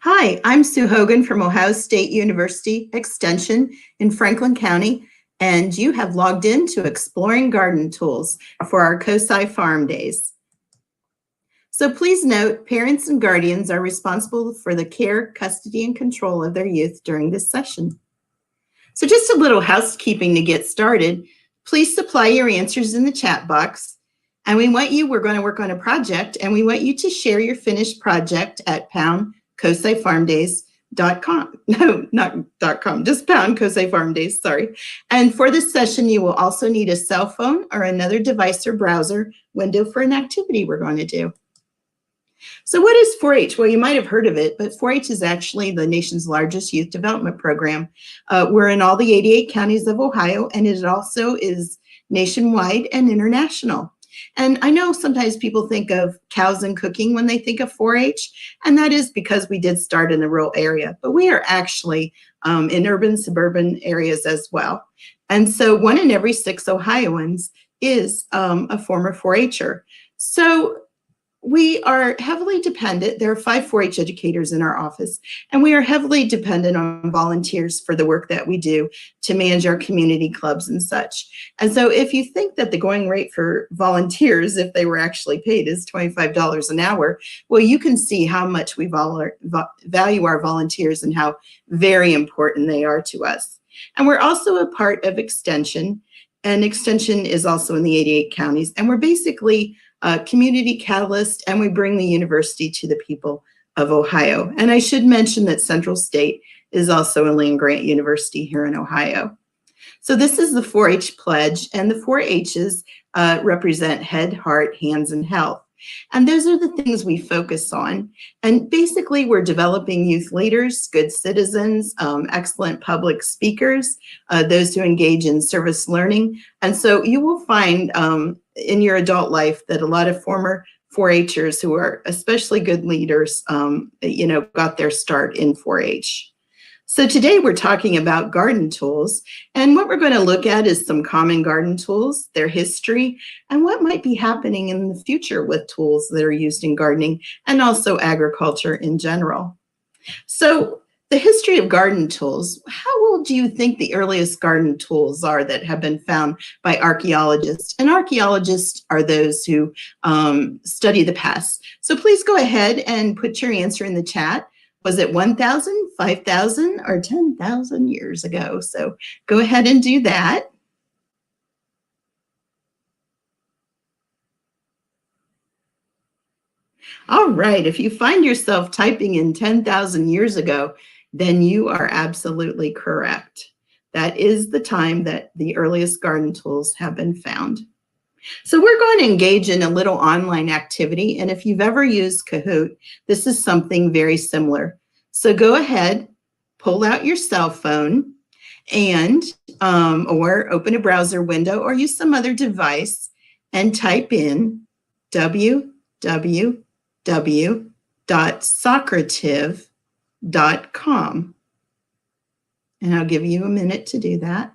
Hi, I'm Sue Hogan from Ohio State University Extension in Franklin County, and you have logged in to Exploring Garden Tools for our COSI Farm Days. So please note, parents and guardians are responsible for the care, custody, and control of their youth during this session. So just a little housekeeping to get started. Please supply your answers in the chat box. And we're going to work on a project, and we want you to share your finished project at COSIFarmDays.com. No, not .com, just COSIFarmDays, sorry. And for this session, you will also need a cell phone or another device or browser window for an activity we're going to do. So what is 4-H? Well, you might have heard of it, but 4-H is actually the nation's largest youth development program. We're in all the 88 counties of Ohio, and it also is nationwide and international. And I know sometimes people think of cows and cooking when they think of 4-H, and that is because we did start in the rural area, but we are actually in urban, suburban areas as well. And so 1 in every 6 Ohioans is a former 4-H'er. So we are heavily dependent. There are 5 4-H educators in our office, and we are heavily dependent on volunteers for the work that we do to manage our community clubs and such. And so if you think that the going rate for volunteers, if they were actually paid, is $25 an hour, well, you can see how much we value our volunteers and how very important they are to us. And we're also a part of Extension, and Extension is also in the 88 counties, and we're basically a community catalyst, and we bring the university to the people of Ohio. And I should mention that Central State is also a land-grant university here in Ohio. So this is the 4-H pledge, and the 4-H's represent head, heart, hands, and health. And those are the things we focus on. And basically, we're developing youth leaders, good citizens, excellent public speakers, those who engage in service learning. And so you will find in your adult life that a lot of former 4-H'ers who are especially good leaders, got their start in 4-H. So today we're talking about garden tools, and what we're going to look at is some common garden tools, their history, and what might be happening in the future with tools that are used in gardening and also agriculture in general. So the history of garden tools, how old do you think the earliest garden tools are that have been found by archaeologists? And archaeologists are those who study the past. So please go ahead and put your answer in the chat. Was it 1,000, 5,000, or 10,000 years ago? So go ahead and do that. All right, if you find yourself typing in 10,000 years ago, then you are absolutely correct. That is the time that the earliest garden tools have been found. So we're going to engage in a little online activity, and if you've ever used Kahoot, this is something very similar. So go ahead, pull out your cell phone, and or open a browser window or use some other device and type in www.socrative.com. And I'll give you a minute to do that.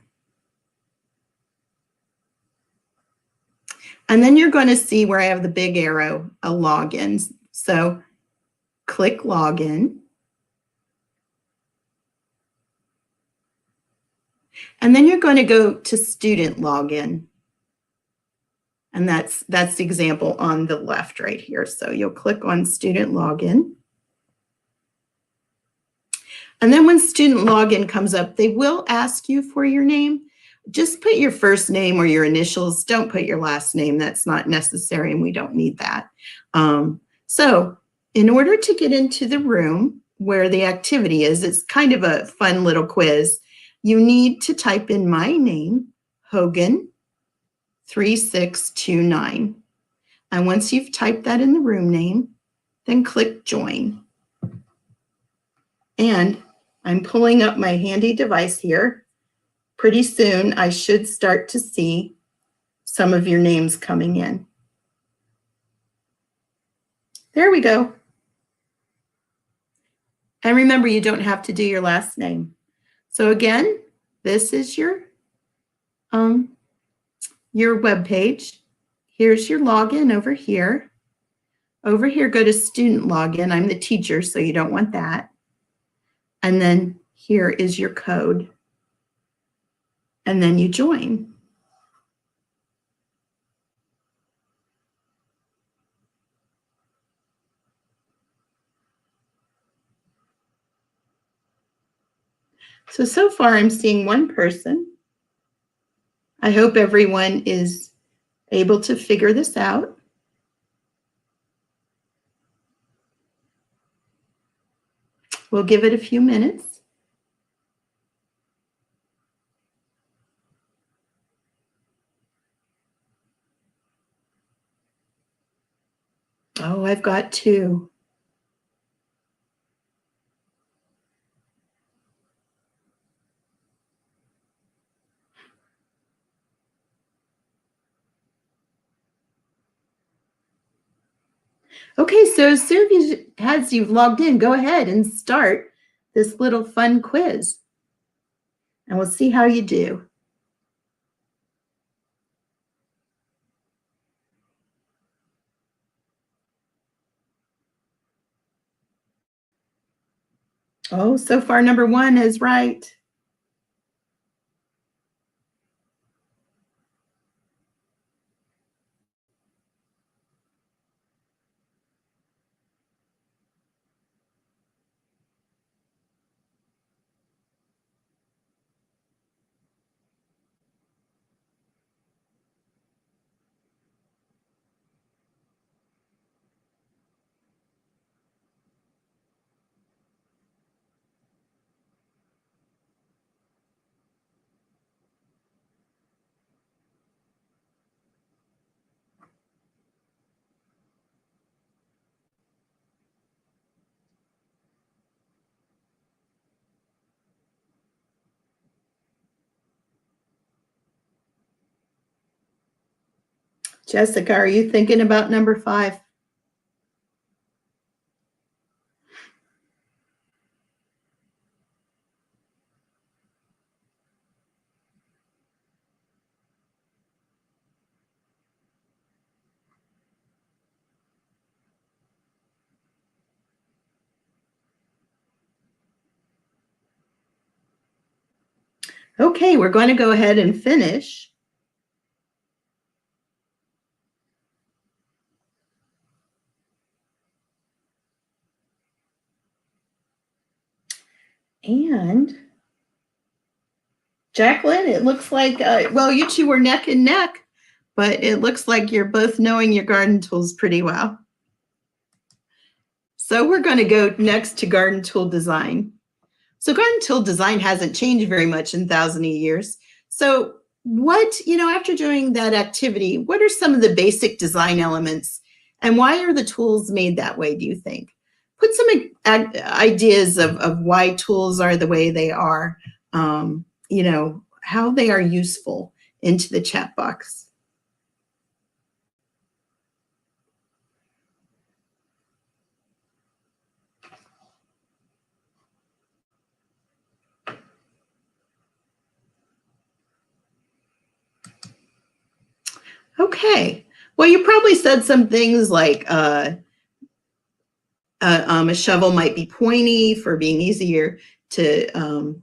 And then you're going to see where I have the big arrow, a login. So click login. And then you're going to go to student login. And that's the example on the left right here. So you'll click on student login. And then when student login comes up, they will ask you for your name. Just put your first name or your initials. Don't put your last name. That's not necessary, and we don't need that. So in order to get into the room where the activity is, it's kind of a fun little quiz. You need to type in my name, Hogan 3629. And once you've typed that in the room name, then click join. And I'm pulling up my handy device here. Pretty soon, I should start to see some of your names coming in. There we go. And remember, you don't have to do your last name. So again, this is your web page. Here's your login over here. Over here, go to student login. I'm the teacher, so you don't want that. And then here is your code. And then you join. So far I'm seeing one person. I hope everyone is able to figure this out. We'll give it a few minutes. Oh, I've got two. Okay, so as soon as you've logged in, go ahead and start this little fun quiz. And we'll see how you do. Oh, so far number one is right. Jessica, are you thinking about number 5? Okay, we're going to go ahead and finish. And Jacqueline, it looks like, well, you two were neck and neck, but it looks like you're both knowing your garden tools pretty well. So we're going to go next to garden tool design. So garden tool design hasn't changed very much in thousands of years. So after doing that activity, what are some of the basic design elements and why are the tools made that way, do you think? Put some ideas of why tools are the way they are, how they are useful into the chat box. Okay, well, you probably said some things like a shovel might be pointy for being easier to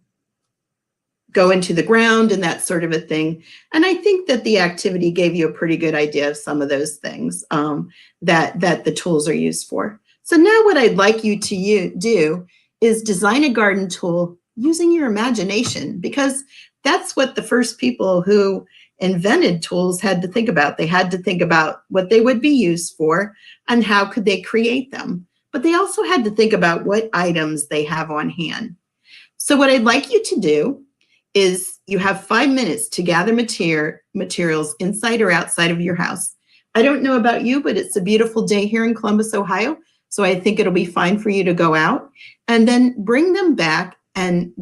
go into the ground and that sort of a thing. And I think that the activity gave you a pretty good idea of some of those things that the tools are used for. So now what I'd like you to do is design a garden tool using your imagination, because that's what the first people who invented tools had to think about. They had to think about what they would be used for and how could they create them. But they also had to think about what items they have on hand. So what I'd like you to do is you have 5 minutes to gather materials inside or outside of your house. I don't know about you, but it's a beautiful day here in Columbus, Ohio. So I think it'll be fine for you to go out and then bring them back and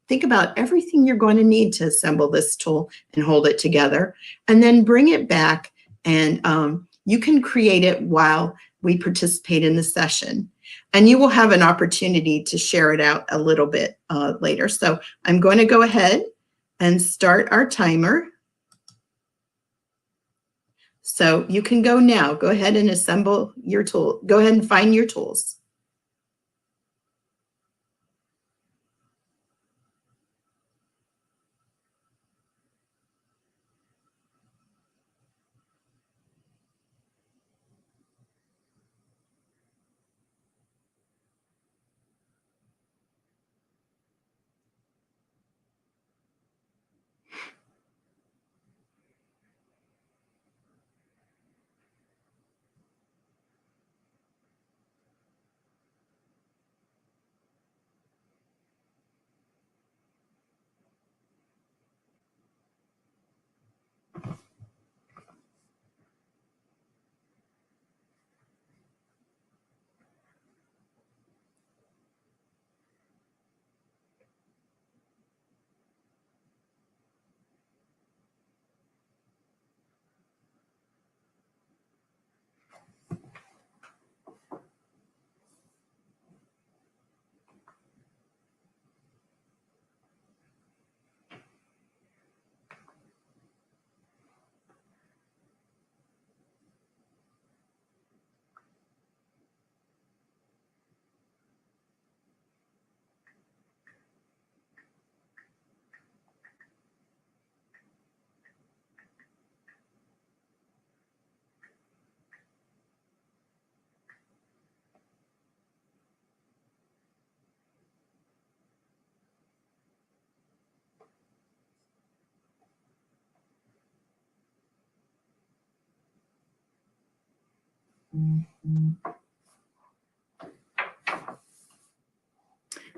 think about everything you're going to need to assemble this tool and hold it together, and then bring it back and you can create it while we participate in the session. And you will have an opportunity to share it out a little bit later. So I'm going to go ahead and start our timer. So you can go now. Go ahead and assemble your tool. Go ahead and find your tools.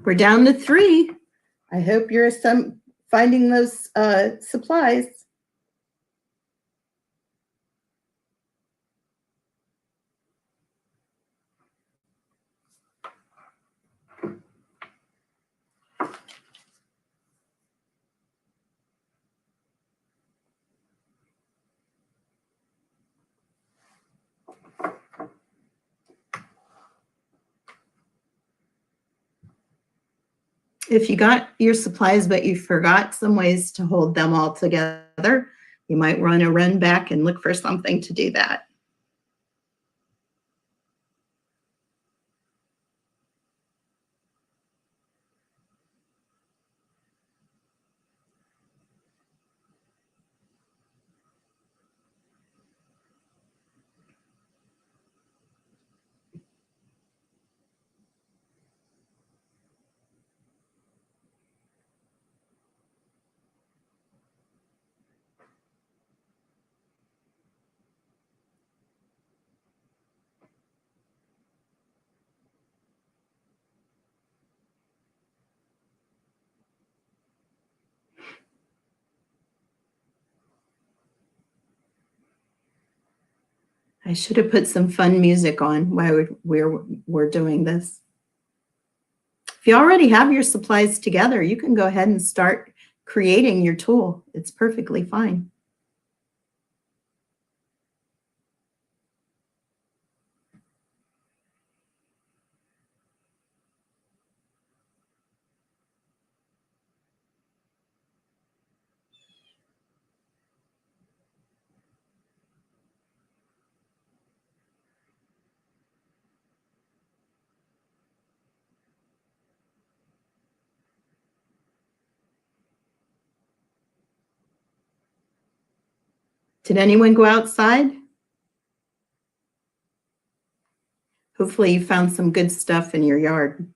We're down to 3. I hope you're finding those supplies. If you got your supplies, but you forgot some ways to hold them all together, you might want to run back and look for something to do that. I should have put some fun music on while we're doing this. If you already have your supplies together, you can go ahead and start creating your tool. It's perfectly fine. Did anyone go outside? Hopefully you found some good stuff in your yard.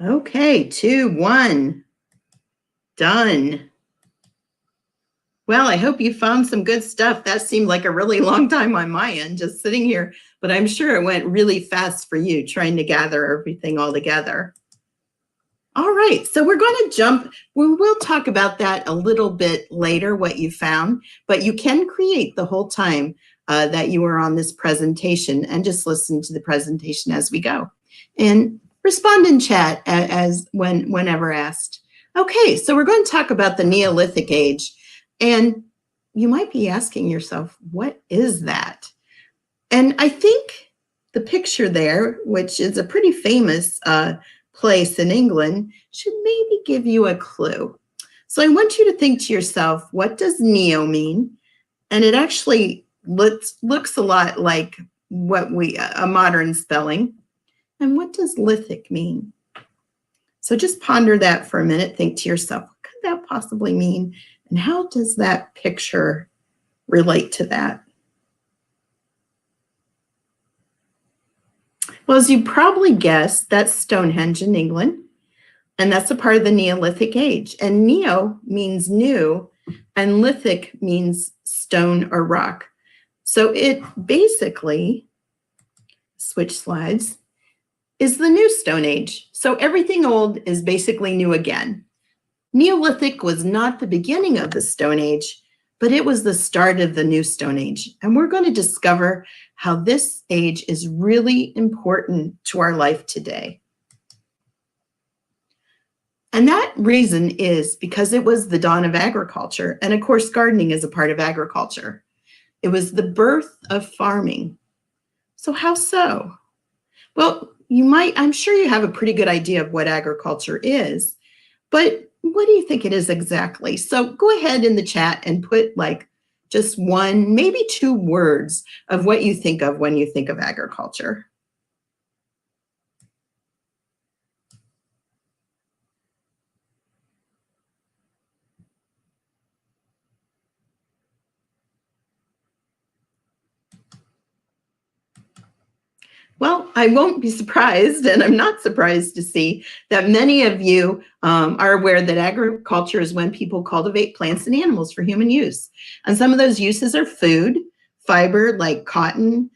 Okay, 2, 1. Done. Well, I hope you found some good stuff. That seemed like a really long time on my end, just sitting here, but I'm sure it went really fast for you trying to gather everything all together. All right, so we're going to jump. We'll talk about that a little bit later, what you found, but you can create the whole time that you were on this presentation and just listen to the presentation as we go. And respond in chat whenever asked. Okay, so we're going to talk about the Neolithic age. And you might be asking yourself, what is that? And I think the picture there, which is a pretty famous place in England, should maybe give you a clue. So I want you to think to yourself, what does neo mean? And it actually looks a lot like a modern spelling. And what does lithic mean? So just ponder that for a minute. Think to yourself, what could that possibly mean? And how does that picture relate to that? Well, as you probably guessed, that's Stonehenge in England. And that's a part of the Neolithic age. And neo means new, and lithic means stone or rock. So it basically, switch slides, is the new Stone Age. So everything old is basically new again. Neolithic was not the beginning of the Stone Age, but it was the start of the new Stone Age. And we're going to discover how this age is really important to our life today. And that reason is because it was the dawn of agriculture. And of course, gardening is a part of agriculture. It was the birth of farming. So how so? Well, I'm sure you have a pretty good idea of what agriculture is, but what do you think it is exactly? So go ahead in the chat and put like just one, maybe two words of what you think of when you think of agriculture. Well, I won't be surprised, and I'm not surprised to see that many of you are aware that agriculture is when people cultivate plants and animals for human use. And some of those uses are food, fiber like cotton,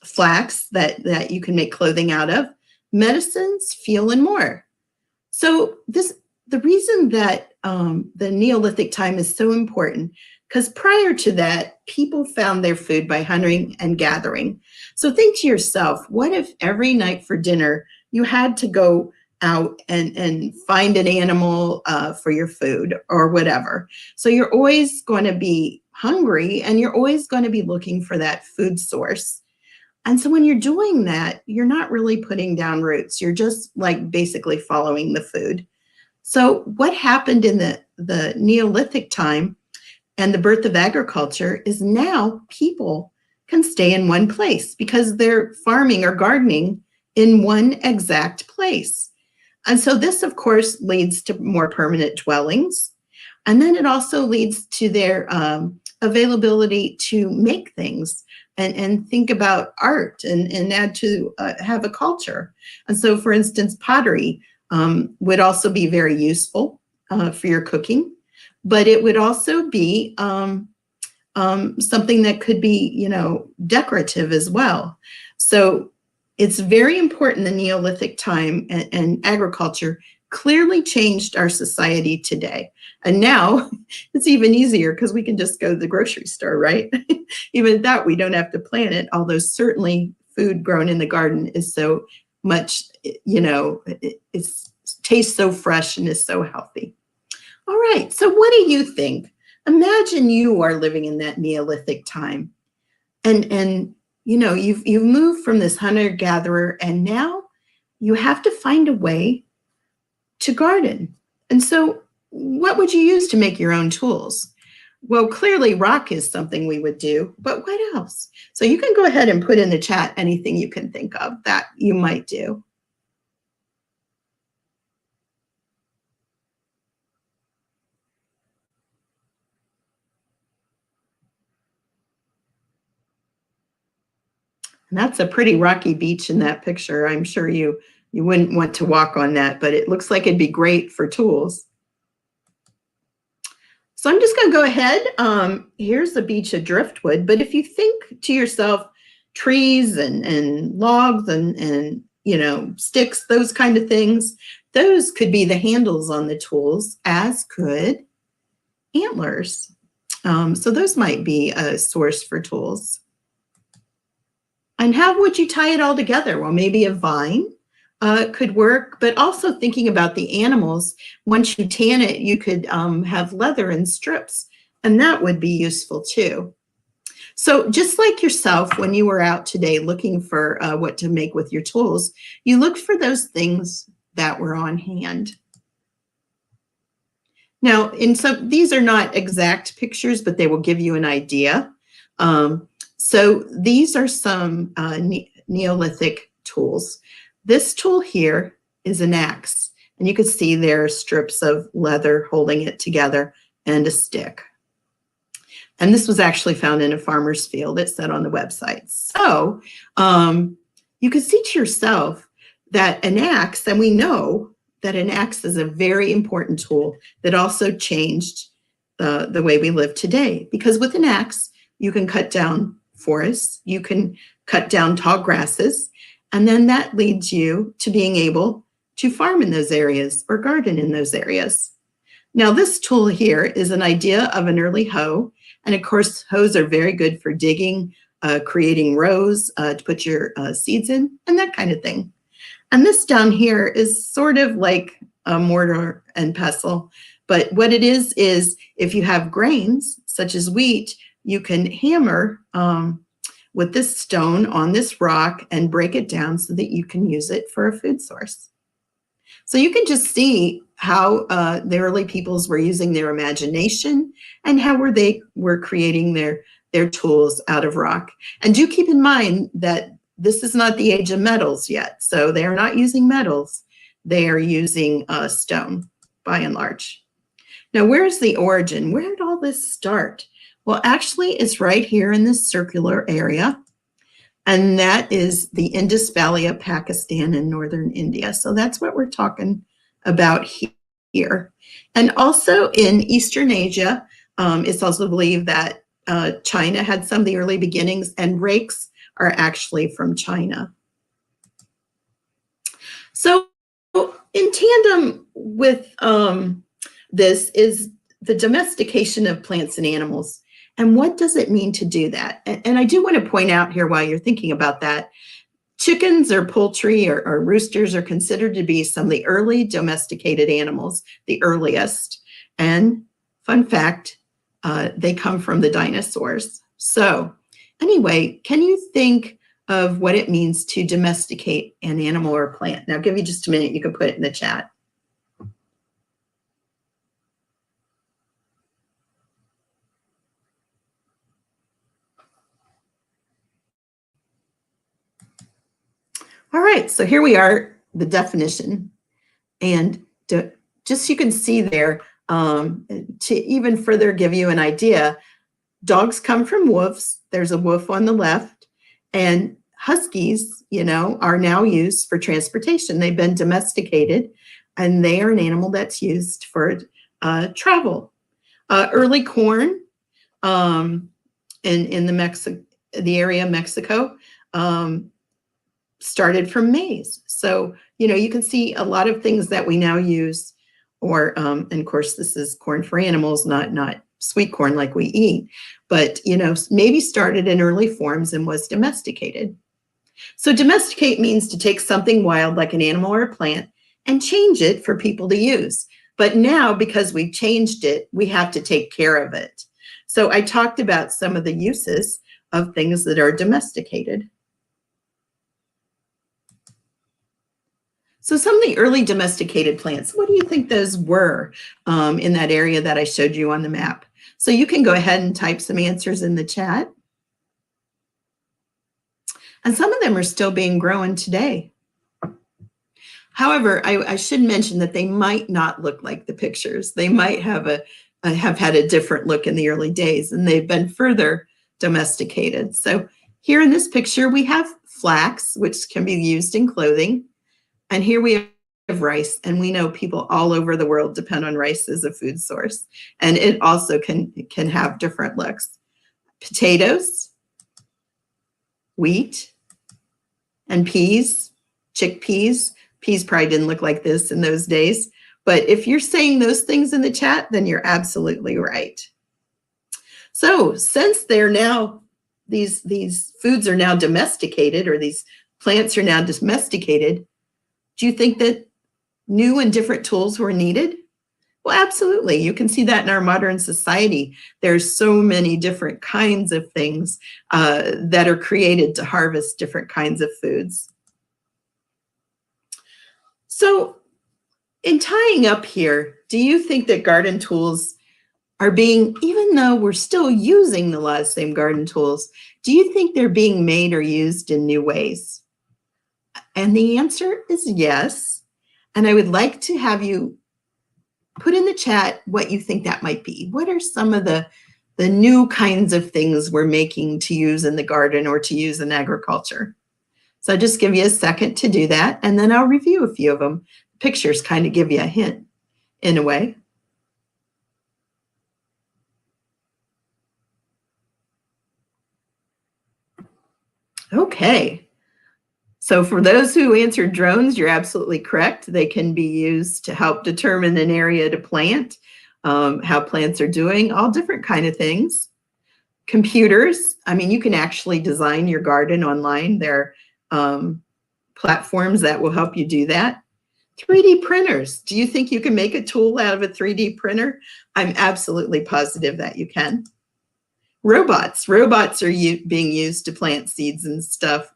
flax that you can make clothing out of, medicines, fuel, and more. So the reason that the Neolithic time is so important, because prior to that, people found their food by hunting and gathering. So think to yourself, what if every night for dinner, you had to go out and find an animal for your food or whatever? So you're always going to be hungry and you're always going to be looking for that food source. And so when you're doing that, you're not really putting down roots. You're just like basically following the food. So what happened in the Neolithic time and the birth of agriculture is now people can stay in one place because they're farming or gardening in one exact place. And so this, of course, leads to more permanent dwellings. And then it also leads to their availability to make things and think about art and add to have a culture. And so, for instance, pottery would also be very useful for your cooking, but it would also be something that could be, decorative as well. So it's very important the Neolithic time and agriculture clearly changed our society today. And now it's even easier because we can just go to the grocery store, right? Even that, we don't have to plan it, although certainly food grown in the garden is so much, it tastes so fresh and is so healthy. All right, so what do you think? Imagine you are living in that Neolithic time and you've moved from this hunter-gatherer and now you have to find a way to garden. And so what would you use to make your own tools? Well, clearly rock is something we would do, but what else? So you can go ahead and put in the chat anything you can think of that you might do. And that's a pretty rocky beach in that picture. I'm sure you wouldn't want to walk on that, but it looks like it'd be great for tools. So I'm just going to go ahead. Here's the beach of driftwood. But if you think to yourself, trees and logs and sticks, those kind of things, those could be the handles on the tools, as could antlers. So those might be a source for tools. And how would you tie it all together? Well, maybe a vine could work, but also thinking about the animals, once you tan it, you could have leather and strips, and that would be useful too. So just like yourself, when you were out today looking for what to make with your tools, you looked for those things that were on hand. Now, these are not exact pictures, but they will give you an idea. So these are some Neolithic tools. This tool here is an axe, and you can see there are strips of leather holding it together and a stick. And this was actually found in a farmer's field. It said on the website. So you can see to yourself that an axe, and we know that an axe is a very important tool that also changed the way we live today. Because with an axe, you can cut down forests, you can cut down tall grasses, and then that leads you to being able to farm in those areas or garden in those areas. Now, this tool here is an idea of an early hoe. And of course, hoes are very good for digging, creating rows to put your seeds in, and that kind of thing. And this down here is sort of like a mortar and pestle. But what it is if you have grains, such as wheat, you can hammer with this stone on this rock and break it down so that you can use it for a food source. So you can just see how the early peoples were using their imagination and how they were creating their tools out of rock. And do keep in mind that this is not the age of metals yet. So they are not using metals. They are using stone by and large. Now, where's the origin? Where did all this start? Well, actually, it's right here in this circular area. And that is the Indus Valley of Pakistan and northern India. So that's what we're talking about here. And also in Eastern Asia, it's also believed that China had some of the early beginnings, and rakes are actually from China. So in tandem with this is the domestication of plants and animals. And what does it mean to do that? And I do want to point out here while you're thinking about that, chickens or poultry or roosters are considered to be some of the early domesticated animals, the earliest. And fun fact, they come from the dinosaurs. So anyway, can you think of what it means to domesticate an animal or plant? Now, I'll give you just a minute. You can put it in the chat. All right, so here we are, the definition. And just you can see there, to even further give you an idea, dogs come from wolves. There's a wolf on the left. And huskies, are now used for transportation. They've been domesticated, and they are an animal that's used for travel. Early corn in the area of Mexico, started from maize. So, you can see a lot of things that we now use, or, and of course, this is corn for animals, not sweet corn like we eat, but, maybe started in early forms and was domesticated. So domesticate means to take something wild like an animal or a plant and change it for people to use. But now, because we've changed it, we have to take care of it. So I talked about some of the uses of things that are domesticated. So some of the early domesticated plants, what do you think those were in that area that I showed you on the map? So you can go ahead and type some answers in the chat. And some of them are still being grown today. However, I should mention that they might not look like the pictures. They might have had a different look in the early days, and they've been further domesticated. So here in this picture, we have flax, which can be used in clothing. And here we have rice, and we know people all over the world depend on rice as a food source. And it also can have different looks. Potatoes, wheat, and peas, chickpeas. Peas probably didn't look like this in those days. But if you're saying those things in the chat, then you're absolutely right. So since they're now, these foods are now domesticated, or these plants are now domesticated, do you think that new and different tools were needed? Well, absolutely. You can see that in our modern society. There's so many different kinds of things that are created to harvest different kinds of foods. So in tying up here, do you think that garden tools are being, even though we're still using a lot of the same garden tools, do you think they're being made or used in new ways? And the answer is yes. And I would like to have you put in the chat what you think that might be. What are some of the new kinds of things we're making to use in the garden or to use in agriculture? So I'll just give you a second to do that, and then I'll review a few of them. Pictures kind of give you a hint in a way. Okay. So for those who answered drones, you're absolutely correct. They can be used to help determine an area to plant, how plants are doing, all different kind of things. Computers, I mean, you can actually design your garden online. There are platforms that will help you do that. 3D printers. Do you think you can make a tool out of a 3D printer? I'm absolutely positive that you can. Robots. Robots are being used to plant seeds and stuff.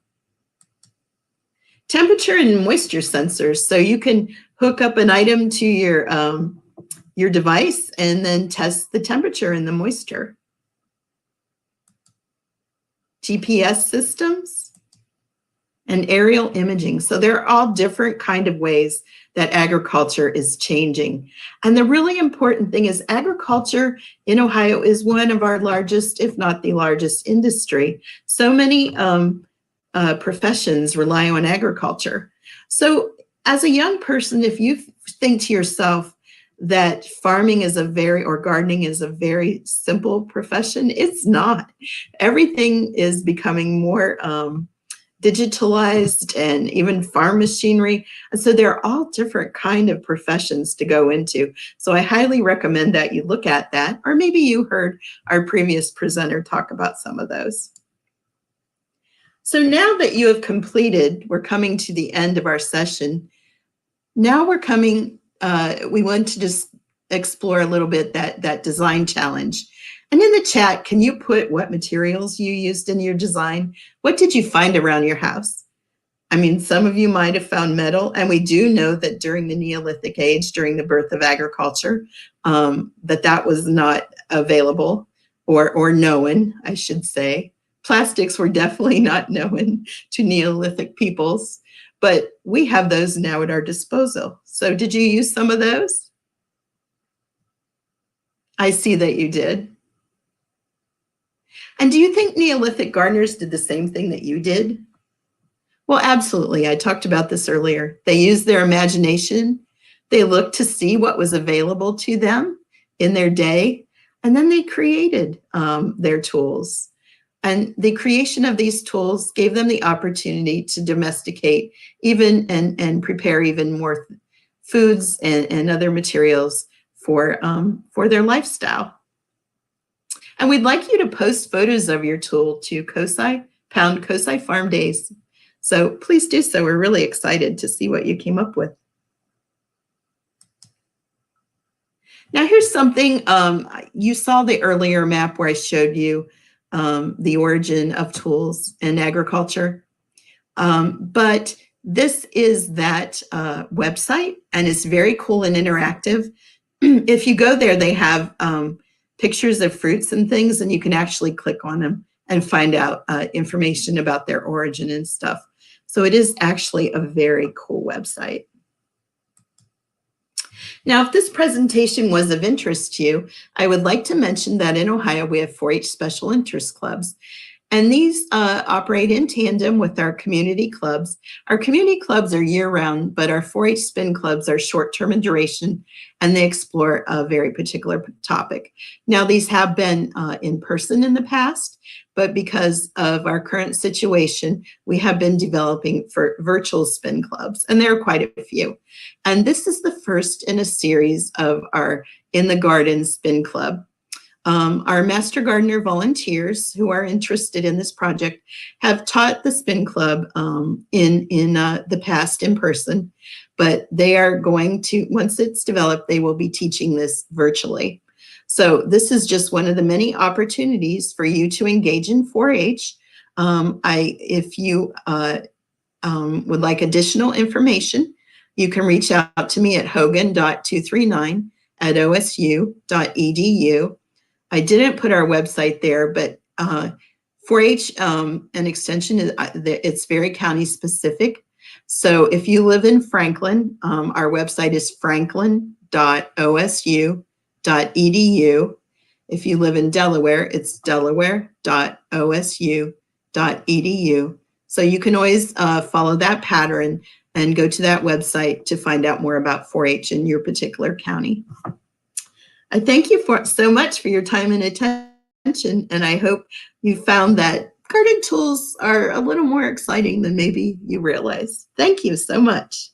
Temperature and moisture sensors. So you can hook up an item to your device and then test the temperature and the moisture. GPS systems and aerial imaging. So they're all different kind of ways that agriculture is changing. And the really important thing is agriculture in Ohio is one of our largest, if not the largest industry. So many professions rely on agriculture. So as a young person, if you think to yourself that farming is or gardening is a very simple profession, it's not. Everything is becoming more digitalized, and even farm machinery. And so there are all different kind of professions to go into. So I highly recommend that you look at that, or maybe you heard our previous presenter talk about some of those. So now that you have completed, we're coming to the end of our session. Now we're coming, we want to just explore a little bit that design challenge. And in the chat, can you put what materials you used in your design? What did you find around your house? I mean, some of you might have found metal, and we do know that during the Neolithic age, during the birth of agriculture, that was not available or known, I should say. Plastics were definitely not known to Neolithic peoples, but we have those now at our disposal. So did you use some of those? I see that you did. And do you think Neolithic gardeners did the same thing that you did? Well, absolutely. I talked about this earlier. They used their imagination. They looked to see what was available to them in their day, and then they created their tools. And the creation of these tools gave them the opportunity to domesticate even and prepare even more foods and other materials for their lifestyle. And we'd like you to post photos of your tool to COSI Farm Days. So please do so. We're really excited to see what you came up with. Now here's something, you saw the earlier map where I showed you the origin of tools in agriculture. But this is that website, and it's very cool and interactive. If you go there, they have pictures of fruits and things, and you can actually click on them and find out information about their origin and stuff. So it is actually a very cool website. Now, if this presentation was of interest to you, I would like to mention that in Ohio, we have 4-H special interest clubs. And these operate in tandem with our community clubs. Our community clubs are year-round, but our 4-H spin clubs are short-term in duration, and they explore a very particular topic. Now, these have been in person in the past, but because of our current situation, we have been developing for virtual spin clubs, and there are quite a few. And this is the first in a series of our In the Garden Spin Club. Our Master Gardener volunteers who are interested in this project have taught the Spin Club in the past in person, but they are going to, once it's developed, they will be teaching this virtually. So this is just one of the many opportunities for you to engage in 4-H. If you would like additional information, you can reach out to me at hogan.239@osu.edu. I didn't put our website there, but 4-H and extension, it's very county specific. So if you live in Franklin, our website is franklin.osu.edu. If you live in Delaware, it's delaware.osu.edu. So you can always follow that pattern and go to that website to find out more about 4-H in your particular county. I thank you so much for your time and attention, and I hope you found that garden tools are a little more exciting than maybe you realize. Thank you so much.